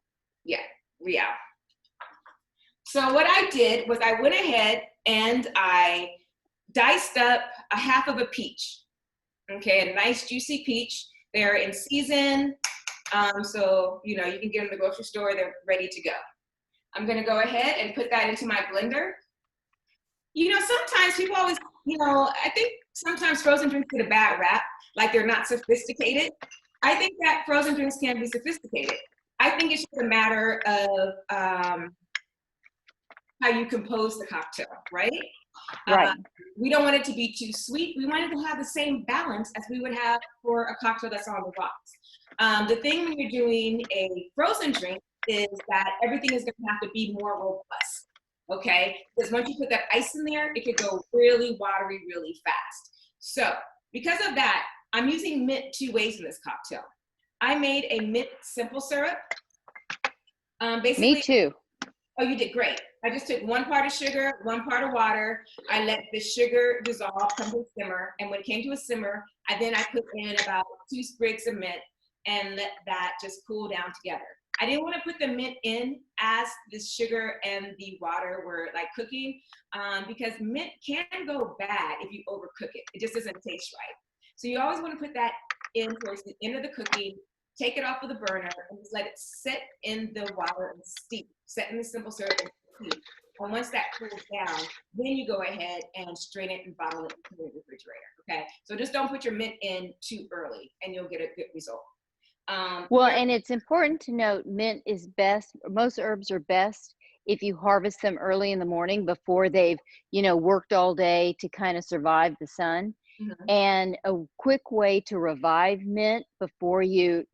Yeah, Real. So what I did was I went ahead and I diced up a half of a peach. Okay, a nice juicy peach. They're in season. So, you can get them in the grocery store, they're ready to go. I'm gonna go ahead and put that into my blender. Sometimes people always, I think sometimes frozen drinks get a bad rap, like they're not sophisticated. I think that frozen drinks can be sophisticated. I think it's just a matter of how you compose the cocktail, right? Right. We don't want it to be too sweet. We want it to have the same balance as we would have for a cocktail that's on the rocks. The thing when you're doing a frozen drink is that everything is going to have to be more robust, okay? Because once you put that ice in there, it could go really watery really fast. So because of that, I'm using mint 2 ways in this cocktail. I made a mint simple syrup. Basically, Me too. Oh, you did great. I just took 1 part of sugar, 1 part of water. I let the sugar dissolve, come to a simmer. And when it came to a simmer, I put in about 2 sprigs of mint and let that just cool down together. I didn't want to put the mint in as the sugar and the water were like cooking because mint can go bad if you overcook it. It just doesn't taste right. So you always want to put that in towards the end of the cooking, take it off of the burner and just let it sit in the water and steep, set in the simple syrup and steep. And once that cools down, then you go ahead and strain it and bottle it in the refrigerator, okay? So just don't put your mint in too early and you'll get a good result. Well, and it's important to note mint is best. Most herbs are best if you harvest them early in the morning before they've, worked all day to kind of survive the sun. Mm-hmm. And a quick way to revive mint before you,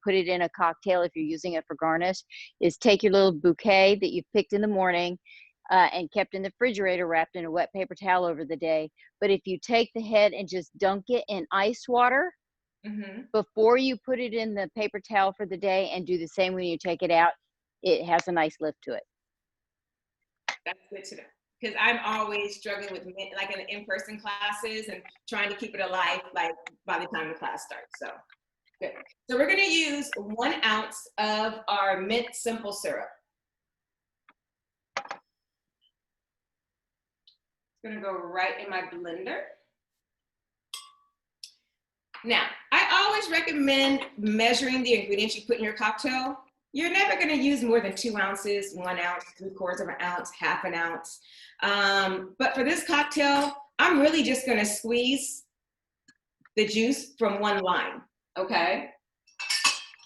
put it in a cocktail, if you're using it for garnish, is take your little bouquet that you've picked in the morning and kept in the refrigerator, wrapped in a wet paper towel over the day. But if you take the head and just dunk it in ice water, mm-hmm. before you put it in the paper towel for the day and do the same when you take it out, it has a nice lift to it. That's good to know. Because I'm always struggling with mint, like in the in-person classes and trying to keep it alive, like by the time the class starts. So good. So we're going to use 1 ounce of our mint simple syrup. It's going to go right in my blender. Now, I always recommend measuring the ingredients you put in your cocktail. You're never going to use more than 2 ounces, 1 ounce, 3/4 ounce, 1/2 ounce. But for this cocktail, I'm really just going to squeeze the juice from 1 lime, okay?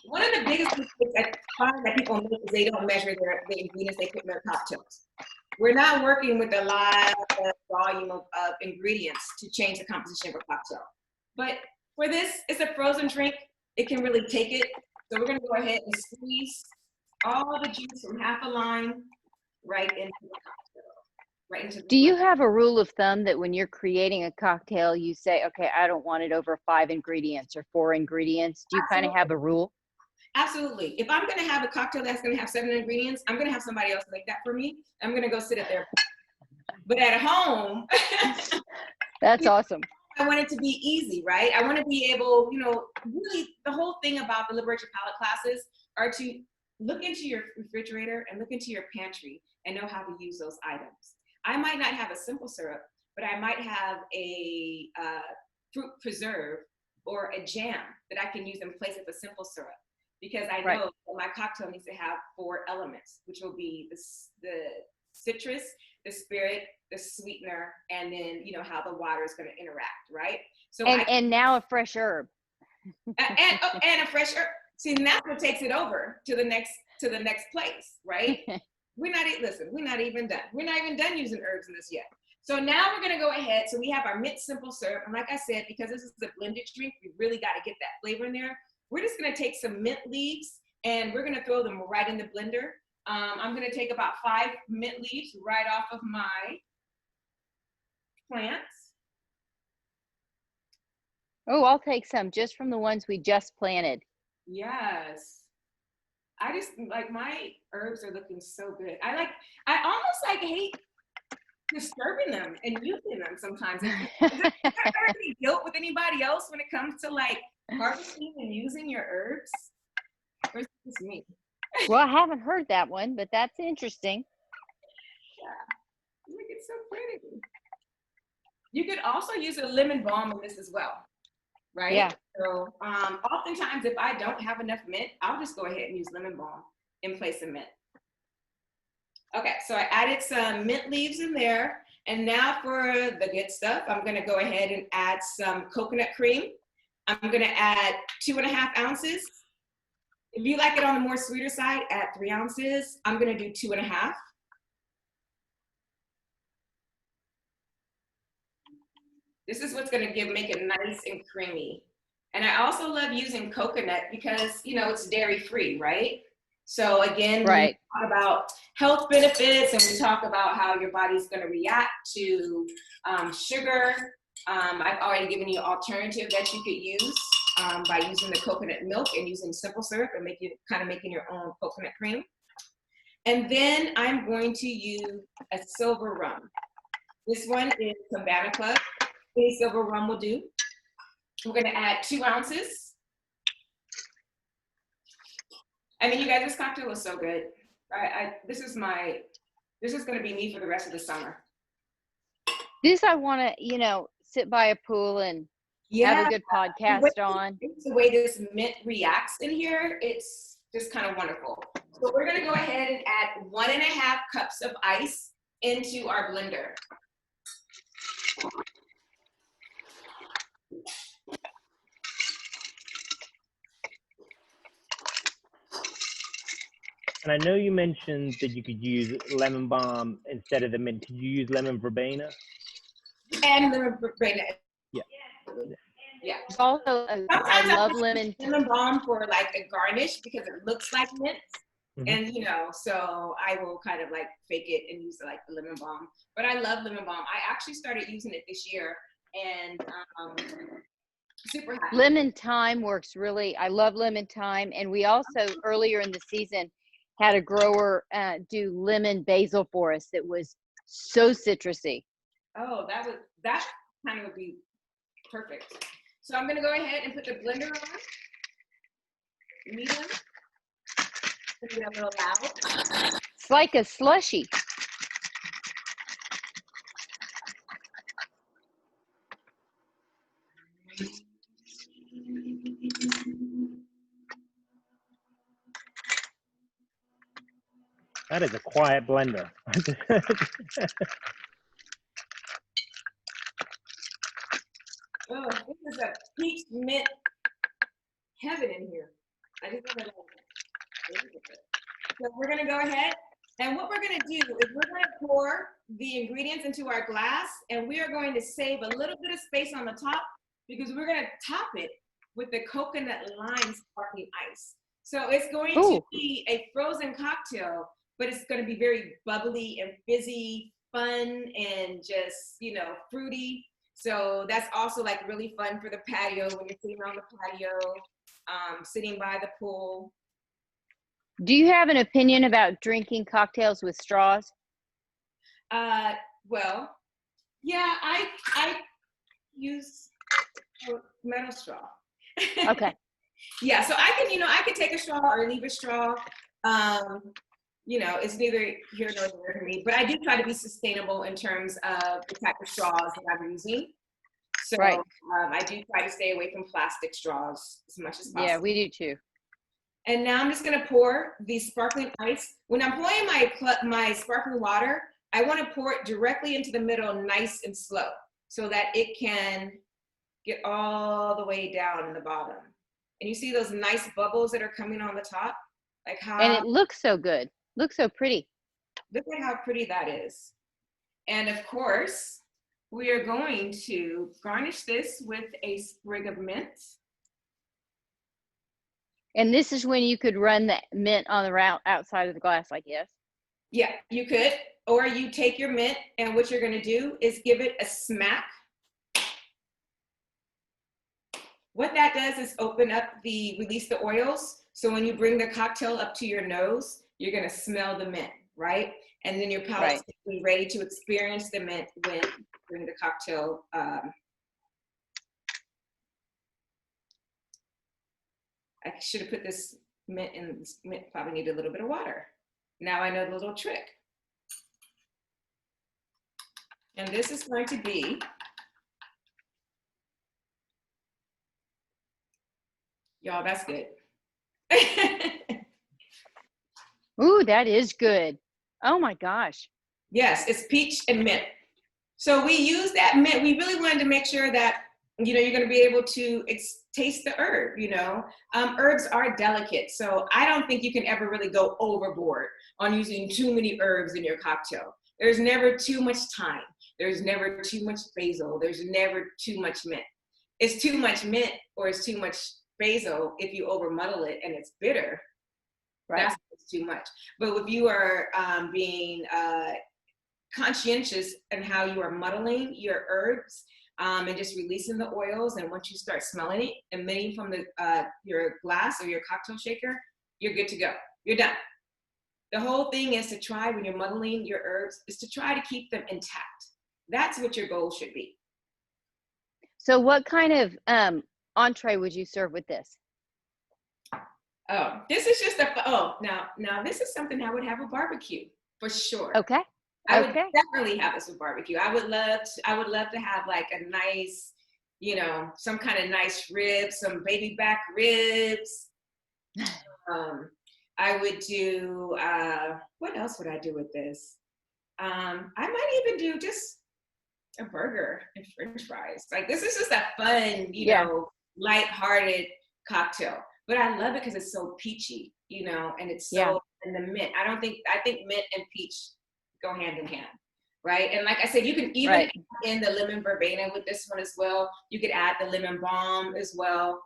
One of the biggest mistakes I find that people make is they don't measure the ingredients they put in their cocktails. We're not working with a lot of volume of ingredients to change the composition of a cocktail. But for this, it's a frozen drink. It can really take it. So we're going to go ahead and squeeze all the juice from 1/2 lime right into the cocktail. Right into the Do you have a rule of thumb that when you're creating a cocktail, you say, okay, I don't want it over 5 ingredients or 4 ingredients? Do you kind of have a rule? Absolutely. If I'm going to have a cocktail that's going to have 7 ingredients, I'm going to have somebody else make that for me. I'm going to go sit at their. But at home, that's awesome. I want it to be easy, right? I want to be able, really the whole thing about the Liberate Your Palate classes are to look into your refrigerator and look into your pantry and know how to use those items. I might not have a simple syrup, but I might have a fruit preserve or a jam that I can use in place of a simple syrup. Because I know that my cocktail needs to have 4 elements, which will be the citrus, the spirit, the sweetener, and then how the water is going to interact, right? So and now a fresh herb. and a fresh herb. See, and that's what takes it over to the next place, right? We're not even done. We're not even done using herbs in this yet. So now we're going to go ahead. So we have our mint simple syrup, and like I said, because this is a blended drink, we really got to get that flavor in there. We're just going to take some mint leaves and we're going to throw them right in the blender. I'm going to take about 5 mint leaves right off of my plants. Oh, I'll take some just from the ones we just planted. Yes. I just my herbs are looking so good. I almost hate disturbing them and using them sometimes. Is there ever any guilt with anybody else when it comes to harvesting and using your herbs? Or is it just me? Well, I haven't heard that one, but that's interesting. Yeah. Look, it's so pretty. You could also use a lemon balm in this as well, right? Yeah. So oftentimes if I don't have enough mint, I'll just go ahead and use lemon balm in place of mint. Okay, so I added some mint leaves in there. And now for the good stuff, I'm going to go ahead and add some coconut cream. I'm going to add 2.5 ounces. If you like it on the more sweeter side, add 3 ounces. I'm going to do 2.5. This is what's gonna make it nice and creamy. And I also love using coconut because, you know, it's dairy free, right? So again, when we talk about health benefits and we talk about how your body's gonna react to sugar, I've already given you an alternative that you could use by using the coconut milk and using simple syrup and making your own coconut cream. And then I'm going to use a silver rum. This one is Havana Club. Any silver rum will do. We're gonna add 2 ounces. I mean, you guys, this cocktail is so good. This is gonna be me for the rest of the summer. This I wanna, you know, sit by a pool and have a good podcast on. The way this mint reacts in here, it's just kind of wonderful. So we're gonna go ahead and add 1.5 cups of ice into our blender. And I know you mentioned that you could use lemon balm instead of the mint. Could you use lemon verbena? And lemon verbena. Yeah. Yeah. Also, I love lemon balm for like a garnish because it looks like mint. Mm-hmm. And you know, so I will kind of like fake it and use like the lemon balm. But I love lemon balm. I actually started using it this year, and super happy. Lemon thyme works really. I love lemon thyme, and we also earlier in the season had a grower do lemon basil for us that was so citrusy. Oh, that kind of would be perfect. So I'm gonna go ahead and put the blender on. Medium. Put it a little loud. It's like a slushy. That is a quiet blender. Oh, this is a peach mint heaven in here. I just want to. So we're gonna go ahead, and what we're gonna do is we're gonna pour the ingredients into our glass, and we are going to save a little bit of space on the top because we're gonna top it with the coconut lime sparkling ice. So it's going to be a frozen cocktail, but it's going to be very bubbly and fizzy, fun, and just, you know, fruity. So that's also like really fun for the patio when you're sitting on the patio, sitting by the pool. Do you have an opinion about drinking cocktails with straws? Well, yeah, I use a metal straw. Okay. Yeah, so I can take a straw or leave a straw. You know, it's neither here nor there for me, but I do try to be sustainable in terms of the type of straws that I'm using. So I do try to stay away from plastic straws as much as possible. Yeah, we do too. And now I'm just gonna pour the sparkling ice. When I'm pouring my sparkling water, I wanna pour it directly into the middle, nice and slow, so that it can get all the way down in the bottom. And you see those nice bubbles that are coming on the top? Like how— And it looks so good. Looks so pretty. Look at how pretty that is. And of course, we are going to garnish this with a sprig of mint. And this is when you could run the mint on the outside of the glass, I guess. Yeah, you could. Or you take your mint, and what you're gonna do is give it a smack. What that does is release the oils. So when you bring the cocktail up to your nose, you're gonna smell the mint, right? And then your palate's gonna be ready to experience the mint when you bring the cocktail. I should have put this mint in. This mint probably needed a little bit of water. Now I know the little trick. And this is going to be y'all, that's good. Ooh, that is good. Oh my gosh. Yes, it's peach and mint. So we use that mint. We really wanted to make sure that, you know, you're going to be able to taste the herb, you know. Herbs are delicate, so I don't think you can ever really go overboard on using too many herbs in your cocktail. There's never too much time. There's never too much basil. There's never too much mint. It's too much mint or it's too much basil if you over muddle it and it's bitter. Right. That's too much. But if you are being conscientious in how you are muddling your herbs and just releasing the oils, and once you start smelling it, emitting from the your glass or your cocktail shaker, you're good to go. You're done. The whole thing is to try, when you're muddling your herbs, is to try to keep them intact. That's what your goal should be. So what kind of entree would you serve with this? Oh, this is just now this is something I would have a barbecue for sure. Okay. I would definitely have this with barbecue. I would love to have like a nice, some kind of nice ribs, some baby back ribs. I would do, what else would I do with this? I might even do just a burger and French fries. Like, this is just a fun, lighthearted cocktail. But I love it because it's so peachy, and it's so, and the mint. I think mint and peach go hand in hand, right? And like I said, you can even add in the lemon verbena with this one as well. You could add the lemon balm as well.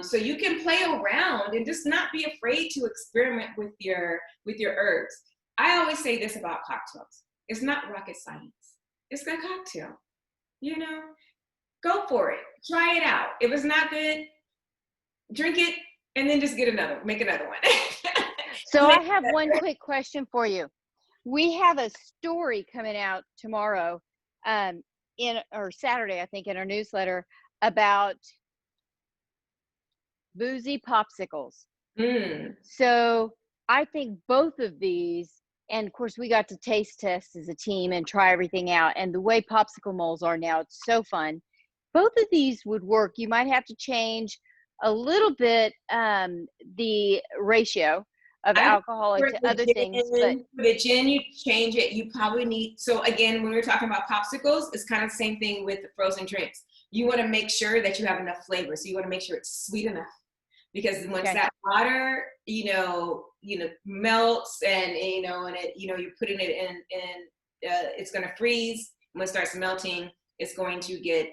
So you can play around and just not be afraid to experiment with your herbs. I always say this about cocktails. It's not rocket science. It's a cocktail, go for it. Try it out. If it's not good, drink it and then just make another one. So I have one quick question for you. We have a story coming out tomorrow, or Saturday, I think, in our newsletter about boozy popsicles. So I think both of these, and of course we got to taste test as a team and try everything out, and the way popsicle molds are now, it's so fun. Both of these would work. You might have to change a little bit the ratio of alcohol to other things. But for the gin, you change it. You probably need, so again, when we're talking about popsicles, it's kind of the same thing with the frozen drinks. You want to make sure that you have enough flavor. So you want to make sure it's sweet enough, because once that water, melts and, and it, you're putting it in, it's going to freeze. When it starts melting, it's going to get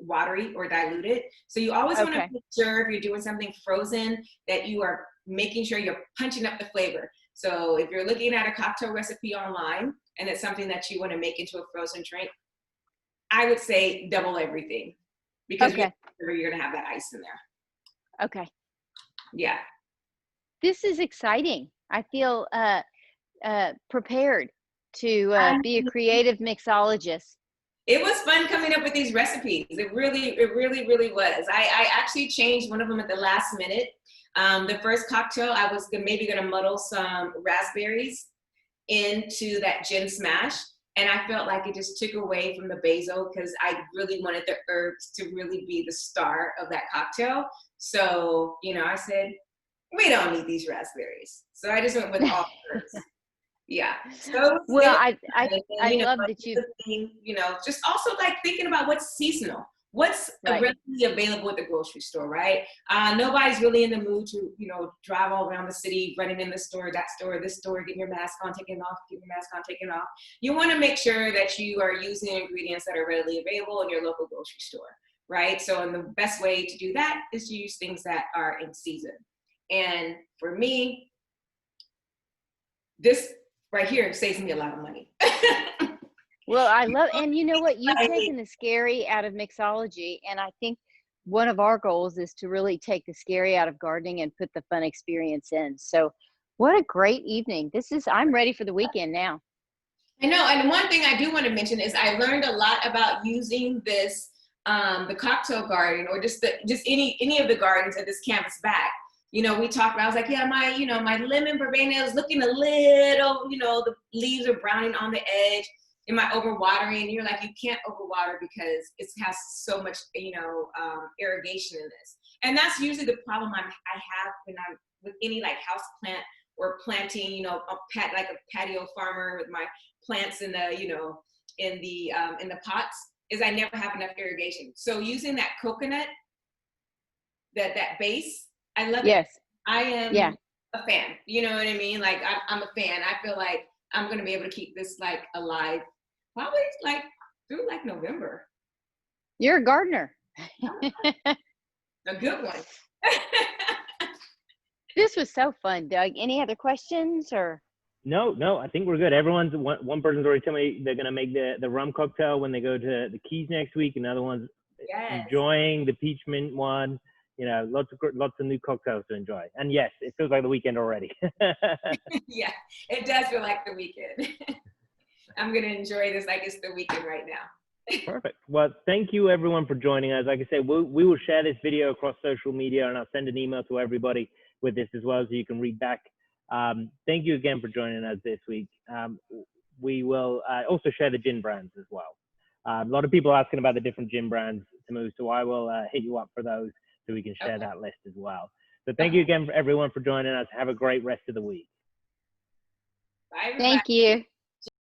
watery or diluted. So you always want to make sure, if you're doing something frozen, that you are making sure you're punching up the flavor. So if you're looking at a cocktail recipe online and it's something that you want to make into a frozen drink, I would say double everything, because you're going to have that ice in there. Okay. Yeah. This is exciting. I feel prepared to be a creative mixologist. It was fun coming up with these recipes. It really was. I actually changed one of them at the last minute. The first cocktail, I was maybe going to muddle some raspberries into that gin smash. And I felt like it just took away from the basil, because I really wanted the herbs to really be the star of that cocktail. So, I said, we don't need these raspberries. So I just went with all herbs. Yeah. So well, I love that you, just also like thinking about what's seasonal, what's readily available at the grocery store, right? Nobody's really in the mood to, drive all around the city, running in the store, that store, this store, getting your mask on, taking it off, getting your mask on, taking it off. You want to make sure that you are using ingredients that are readily available in your local grocery store, right? So, and the best way to do that is to use things that are in season. And for me, this right here saves me a lot of money. Well, I love, and you know what? You've taken the scary out of mixology, and I think one of our goals is to really take the scary out of gardening and put the fun experience in. So what a great evening. I'm ready for the weekend now. I know, and one thing I do want to mention is I learned a lot about using this, the cocktail garden, or just any of the gardens at this canvas back. We talked about, I was like, yeah, my lemon verbena is looking a little, the leaves are browning on the edge. Am I overwatering? And you're like, you can't overwater because it has so much, irrigation in this. And that's usually the problem I have when I'm with any like house plant or planting, like a patio farmer with my plants in the, in the pots, is I never have enough irrigation. So using that coconut, that base, I love it. I am a fan. You know what I mean? Like I'm a fan. I feel like I'm going to be able to keep this like alive Probably like through like November. You're a gardener. A good one. This was so fun, Doug. Any other questions or? No, I think we're good. One person's already telling me they're gonna make the rum cocktail when they go to the Keys next week. Another one's enjoying the peach mint one. You know, lots of new cocktails to enjoy. And yes, it feels like the weekend already. Yeah, it does feel like the weekend. I'm gonna enjoy this like it's the weekend right now. Perfect. Well, thank you everyone for joining us. Like I said, we will share this video across social media, and I'll send an email to everybody with this as well, so you can read back. Thank you again for joining us this week. We will also share the gin brands as well. A lot of people are asking about the different gin brands, Tamu, so I will hit you up for those so we can share that list as well. So thank you again for everyone for joining us. Have a great rest of the week. Bye, everybody. Thank you.